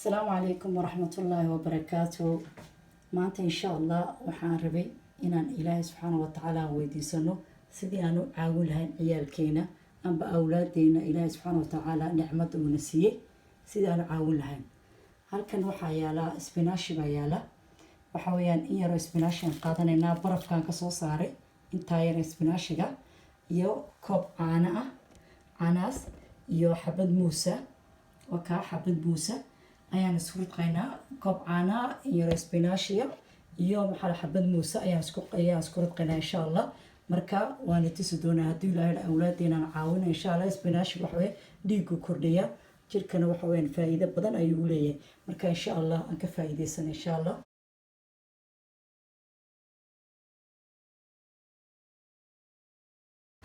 السلام عليكم ورحمة الله وبركاته. maanta insha allah waxaan rabay inaan ilaahay subxaana wa tacaala weydiisano sidii aan u caawin lahayn ciyaalkeena amba awlaadeena ilaahay subxaana wa tacaala nicmada uuna siiyey sidii aan u caawin lahayn. halkan waxaa yaala isbinaashi baa yaala, waxa weeyaan in yaroo isbinaashian qaadanaynaa, barafkaan kasoo saaray intaa yar isbinaashiga iyo koob caano ah, caanaas iyo xabad muusa, waa kaa xabad muusa ayaan isku ridqaynaa. koob caana iyo isbinaashiya iyo maxaa xabad muusa ayaan isku ridqaynaa insha allah. marka waan tusi doonaa haddii ilaahay awlaadeena caawina insha allah. isbinaashi waxa weeye dhiigu kordhiya jirkana, waxa weeyaan faa'iido badan ayuu leeyahay. marka insha allah aan ka faa'iideysan insha allah.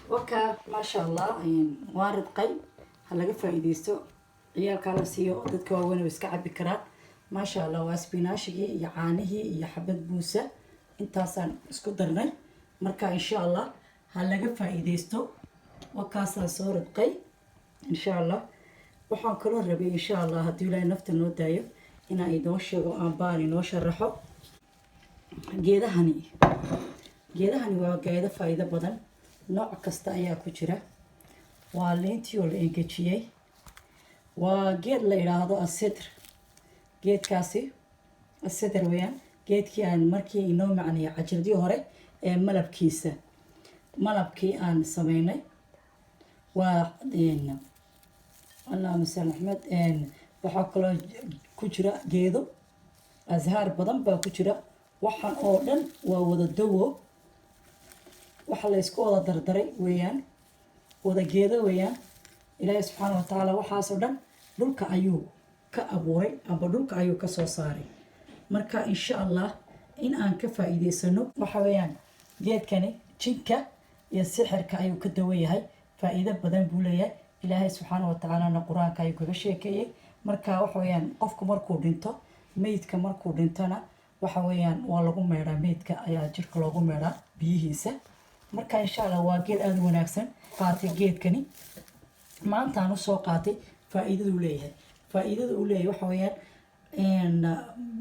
waka maasha allah waan ridqay, ha laga faa'iideysto, ciyaalkaa la siiyo, dadka waaweyn way iska cabi karaan. maasha allah waa isbinaashigii iyo caanihii iyo xabad buusa intaasaan isku darnay. marka insha allah ha laga faa'iideysto. wakaasaan soo ridqay insha allah. waxaan kaloo rabay insha allah haddii ilaahay nafta noo daayo inaan idoo sheego aan baan inoo sharaxo geedahani waa geedo faa'iido badan, nooc kasta ayaa ku jira. waa liintii oo la engejiyey, waa geed la yidhaahdo asidr. geedkaasi asidr weeyaan geedkii aan markii inoo macnaya cajiradii hore ee malabkii aan sameynay. waa allahuma salli axmed. waxaa kaloo ku jira geedo azhaar badan baa ku jira. waxaan oo dhan waa wada dawo, waxa la isku wada dardaray weeyaan, wada geedo weeyaan. ilaahay subxaana wa tacaala waxaasoo dhan dhulka ayuu ka abuuray amba dhulka ayuu ka soo saaray. marka insha allah in aan ka faa'iideysano, waxa weeyaan geedkani jinka iyo sixirka ayuu ka dawan yahay, faa'iido badan buu leeyahay. ilaahay subxaana wa tacaalana qur-aanka ayuu kaga sheekeeyey. marka waxa weeyaan qofku markuu dhinto, meydka markuu dhintona waxa weeyaan waa lagu meedhaa, meydka ayaa jirka loogu meedhaa biyihiisa. marka insha allah waa geed aada u wanaagsan. qaatay geedkani maantaan usoo qaatay faa'iidadu leeyahay. faa'iidada uu leeyahay waxa weeyaan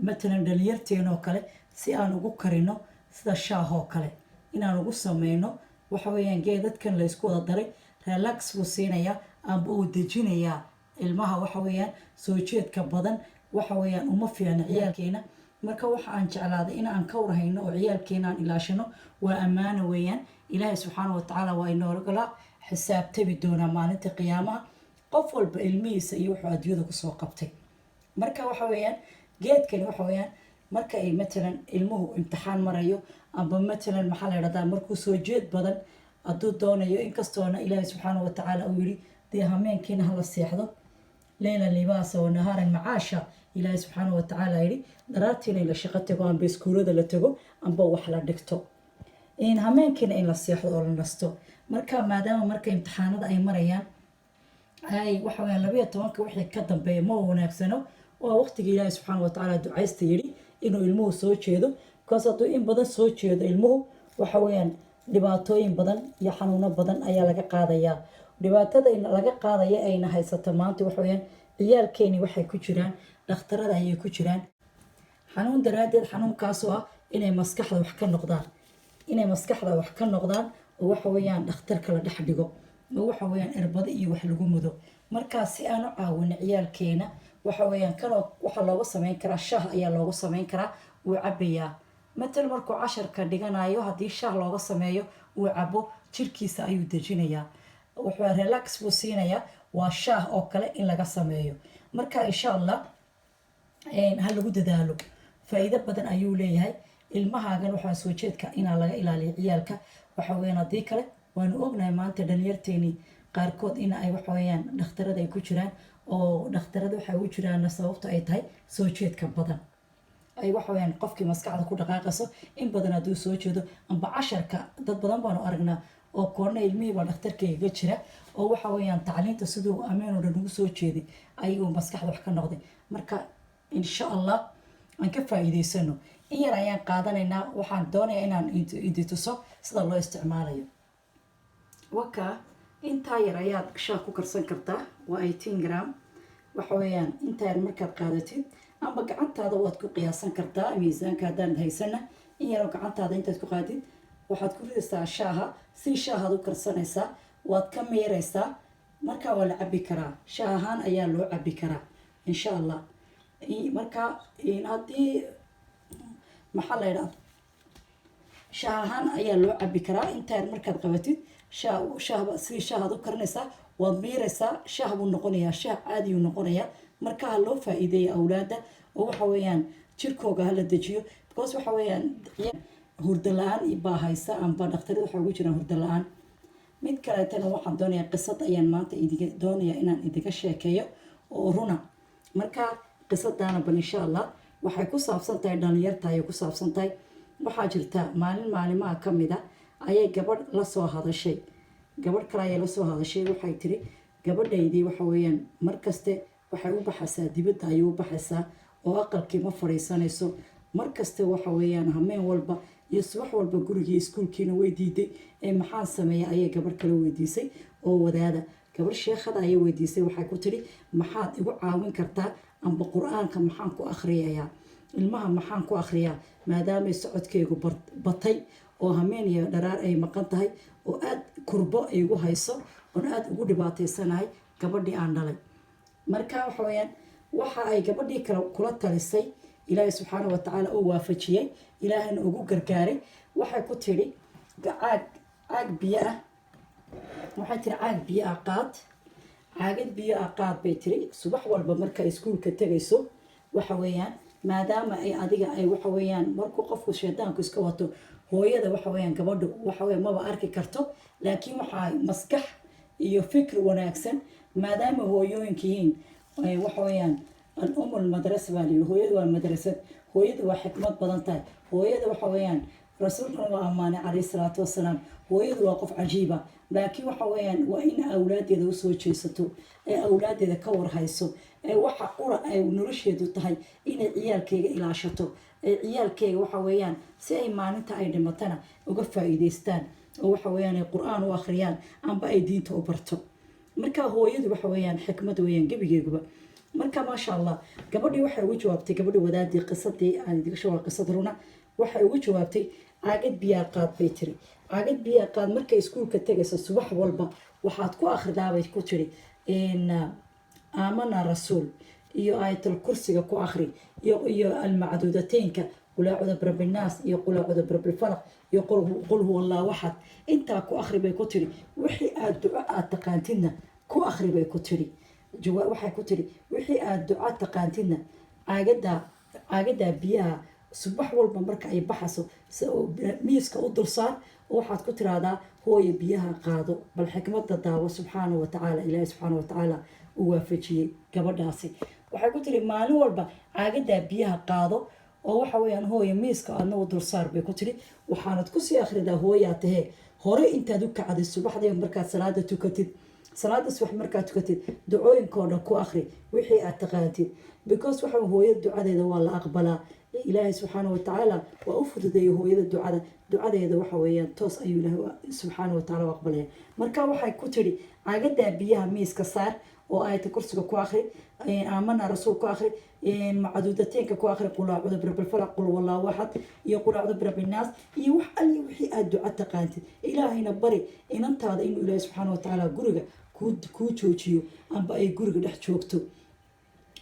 matalan dhalinyarteena oo kale si aan ugu karino sida shaah oo kale inaan ugu sameyno. waxa weeyaan geedadkan la isku wada daray relax buu siinayaa amba uu dejinayaa ilmaha. waxa weeyaan soo jeedka badan waxa weeyaan uma fiicna ciyaalkeena. marka waxa aan jeclaaday in aan ka warhayno oo ciyaalkeena aan ilaashino, waa ammaano weeyaan. ilaahay subxaana wa tacaala waa inoogala xisaabtami doonaa maalinta qiyaamaha, qof walba ilmihiisa iyo wuxuu adduunyada kusoo qabtay. marka waxa weeyaan geedkani waxa weeyaan marka ay matalan ilmuhu imtixaan marayo amba matalan maxaa la yidhahdaa markuu soo jeed badan hadduu doonayo, inkastoona ilaahay subxaana wa tacaala uu yidhi dee hameenkiina hala seexdo, leyla libaasa wa nahaaran macaasha. ilaahay subxaana wa tacaala yidhi daraartiina in la shaqo tago amba iskuulada la tago amba wax la dhigto, hameenkiina in la seexdo oo la nasto. marka maadaama marka imtixaanada ay marayaan waxa weeyaan 12 wixii ka dambeeya ma wanaagsano. waa waqtiga ilaahay subxaana wa tacaala ducaysta yidhi inuu ilmuhu soo jeedo, because hadduu in badan soo jeedo ilmuhu waxa weeyaan dhibaatooyin badan iyo xanuuno badan ayaa laga qaadayaa. dhibaatada laga qaadaya ayna haysato maanta waxa weeyaan ciyaalkeeni waxay ku jiraan dhakhtarada ayay ku jiraan xanuun daraaddeed. xanuunkaasoo ah inay maskaxda wax ka noqdaan oo waxa weeyaan dhakhtarka la dhex dhigo oo waxa weeyaan irbado iyo wax lagu mudo. markaa si aan u caawino ciyaalkeena waxa weeyaan kanoo waxaa looga sameyn karaa shaah ayaa looga sameyn karaa, wuu cabayaa. matal markuu casharka dhiganayo haddii shaah looga sameeyo uu cabo, jirkiisa ayuu dejinayaa, wuxuu relax buu siinayaa. waa shaah oo kale in laga sameeyo. marka insha allah ha lagu dadaalo, faa'iido badan ayuu leeyahay. ilmahaagan waxaa soo jeedka inaa laga ilaaliyo ciyaalka. waxa weeyaan haddii kale waanu ognahay maanta dhalinyarteeni qaarkood in ay waxa weeyaan dhakhtarada ay ku jiraan, oo dhakhtarada waxay u jiraan sababta ay tahay soo jeedka badan. ay waxa weeyaan qofkii maskaxda ku dhaqaaqayso in badan hadduu soo jeedo amba casharka dad badan baanu aragnaa oo koorna ilmihii baa dhakhtarkayga jira oo waxa weeyaan tacliinta siduu ameen oo dhan ugu soo jeeday ayuu maskaxda wax ka noqday. marka insha allah aan ka faa'iideysano. in yar ayaan qaadanaynaa, waxaan doonayaa inaan idi tuso sida loo isticmaalayo. waka intaa yar ayaad shaah ku karsan kartaa, waa 18 gram. waxa weeyaan intaan markaad qaadatid amba gacantaada waad ku qiyaasan kartaa miisaanka haddaan haysana in yaroo gacantaada intaad ku qaadid waxaad ku ridaysaa shaaha si shaahaad u karsanaysaa waad ka meeraysaa markaa waa la cabi karaa shaah ahaan ayaa loo cabi karaa insha allah marka haddii maxaa la yidhaha shaah ahaan ayaa loo cabi karaa intaan markaad qabatid sidii shaahaad u karinaysaa waad meeraysaa shaah buu noqonayaa shaah caadiyuu noqonayaa marka ha loo faa-iideeya awlaada oo waxa weeyaan jirkooga hala dejiyo because waxa weeyaan hurdo la-aan baa haysa amba dhaktarada waxaa ugu jiraan hurdo la-aan mid kaleetana waxaan doonayaa qisad ayaan maanta doonayaa inaan idinka sheekeeyo oo runa marka qisadaana bal insha allah waxay ku saabsan tahay dhalinyarta ayay ku saabsan tahay waxaa jirta maalimaha ka mid a ayay gabadh lasoo hadashay gabadh kale ayay lasoo hadashay waxay tiri gabadhaydii waxa weeyaan markaste waxay u baxaysaa dibadda ayay u baxaysaa oo aqalkii ma fadhiisanayso markaste waxa weeyaan hameen walba iyo subax walba gurigii iskuulkiina way diiday ee maxaan sameeya ayay gabadh kale weydiisay oo wadaada gabadh sheekhada ayay weydiisay waxay ku tiri maxaad igu caawin kartaa amba qur-aanka maxaan ku akhriyayaa ilmaha maxaan ku akhriyaa maadaamay socodkeygu batay oo hameen iyo dharaar ay maqan tahay oo aada kurbo ay igu hayso oon aada ugu dhibaataysanahay gabadhii aan dhalay marka waxa weeyaan waxa ay gabadhii kale kula talisay ilaahay subxaana watacaala oo waafajiyey ilaahayna ugu gargaaray waxay ku tiri caag biyo ah waxay tiri caag biyo ah qaad caagad biyo ah qaad bay tiri subax walba marka iskuulka tegayso waxa weeyaan maadaama ay adiga ay waxa weeyaan markuu qofku shaydaanku iska wato hooyada waxa weeyaan gabadhu waxa weeyaan maba arki karto laakiin waxaa maskax iyo fikir wanaagsan maadaama hooyooyinka yihiin waxa weeyaan الأم المدرسة بالي هوية والمدرسة هوية وحكمة بدنتها هوية وحويان رسولنا وأمانة عليه الصلاة والسلام هوية وقف عجيبة لكن وحويان وإن أولادي ذو سوى شيستو أولادي ذا كور هايسو وحا قرأ ونرشهدو تهي إن عيال كي إلى شتو عيال كي وحويان سي معناتها أي دمتنا وقفا إيديستان وحويان القرآن وآخريان أم بأي دين تأبرتو مركا هوية وحويان حكمة ويان قبي marka maasha allah gabadhii waxay ugu jawaabtay gabadhii wadaadii qisadii aan idiga soo qisad runa waxay ugu jawaabtay caagad biyo qaad bay tiri caagad biyo qaad markay iskuulka tagayso subax walba waxaad ku akhridaa bay ku tiri aamana rasuul iyo aayatul kursiga ku akhri iyo almacduudateynka qul a'uudu birabbil naas iyo qul a'uudu birabbil falaq iyo qul huwallahu ahad intaa ku akhri bay ku tiri wixii aad duco aad taqaantidna ku akhri bay ku tiri waxay ku tiri wixii aad duca taqaantidna caagada biyaha subax walba marka ay baxayso miiska u dulsaar waxaad ku tiraahdaa hooyo biyaha qaado bal xikmada daawo subxaana watacaala ilaahi subxaana watacaala u waafajiyey gabadhaasi waxay ku tiri maalin walba caagada biyaha qaado oo waxa weeyaan hooyo miiska aadna u dulsaar bay ku tiri waxaanad kusii akhridaa hooyaa tahee hore intaad u kacday subaxdii markaad salaada tukatid salaada subax markaad tukatid ducooyinkoo dhan ku akhri wixii aad taqaantid because waxa hooyada ducadeeda waa la aqbalaa ilaahay subxaana watacaala waa u fududeeyay hooyada ducadeeda waxa weeyaan toos ayuu ilaahay subxaana watacaala u aqbalaya marka waxay ku tiri caagadaa biyaha miiska saar oo aayata kursiga ku akhri aamana rasuul ku akhri macduudateenka ku akhri qul a'uudu birabbil falaq qul huwallahu ahad iyo qul a'uudu birabbin naas iyo wax alli wixii aad duca taqaantid ilaahayna bari inantaada inuu ilaahay subxaana watacaala guriga kuu joojiyo amba ay guriga dhex joogto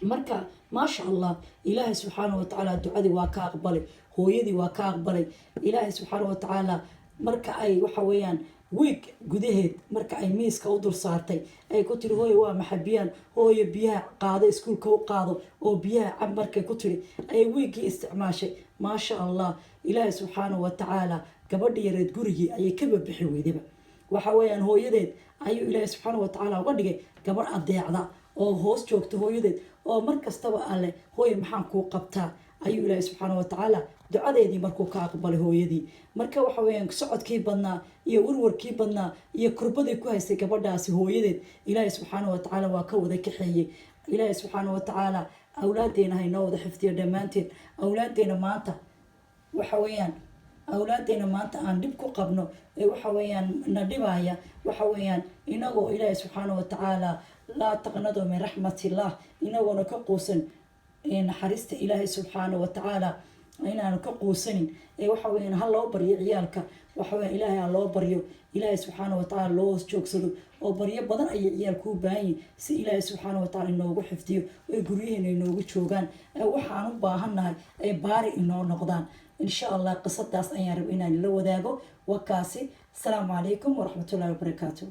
marka maasha allah ilaahay subxaana watacaala ducadii waa ka aqbalay hooyadii waa ka aqbalay ilaahay subxaana watacaala marka ay waxa weeyaan wiig gudaheed marka ay miiska u dul saartay ay ku tiri hooyo waa maxay biyaan hooyo biyaha qaado iskuulka u qaado oo biyaha cab markay ku tiri ay wiigii isticmaashay maasha allah ilaahay subxaana watacaala gabadha yareed gurigii ayay ka babixi weydaba waxa weeyaan hooyadeed ayuu ilaahay subxaana watacaala uga dhigay gabadh adeecda oo hoos joogta hooyadeed oo mar kastaba alle hooyo maxaan kuu qabtaa ayuu ilaahay subxaana watacaala ducadeedii markuu ka aqbalay hooyadii marka waxa weeyaan socodkii badnaa iyo warwarkii badnaa iyo kurbadii ku haystay gabadhaasi hooyadeed ilaahay subxaana watacaala waa ka wada kaxeeyey ilaahay subxaana watacaala awlaadeena haynoo wada xifdiyo dhammaanteed awlaadeena maanta waxa weeyaan awlaadeena maanta aan dhib ku qabno waxa weeyaan na dhibaya waxa weeyaan inagoo ilaahay subxaana watacaala laa taqnaduu min raxmatillah inagoona ka quusan naxariista ilaahay subxaanahu watacaala inaanu ka quusanin waxa weyan ha loo baryo ciyaalka waxa weyan ilaahay ha loo baryo ilaahay subxaanahu watacaala loo hoos joogsado oo baryo badan ayay ciyaalku u baahan yihin si ilaahay subxaanahu watacaala inoogu xifdiyo oy guryaheena inoogu joogaan waxaan u baahannahay ay baari inoo noqdaan insha allah qisadaas ayaan raba inaan la wadaago wakaasi asalaamu calaykum waraxmatullahi wabarakaatu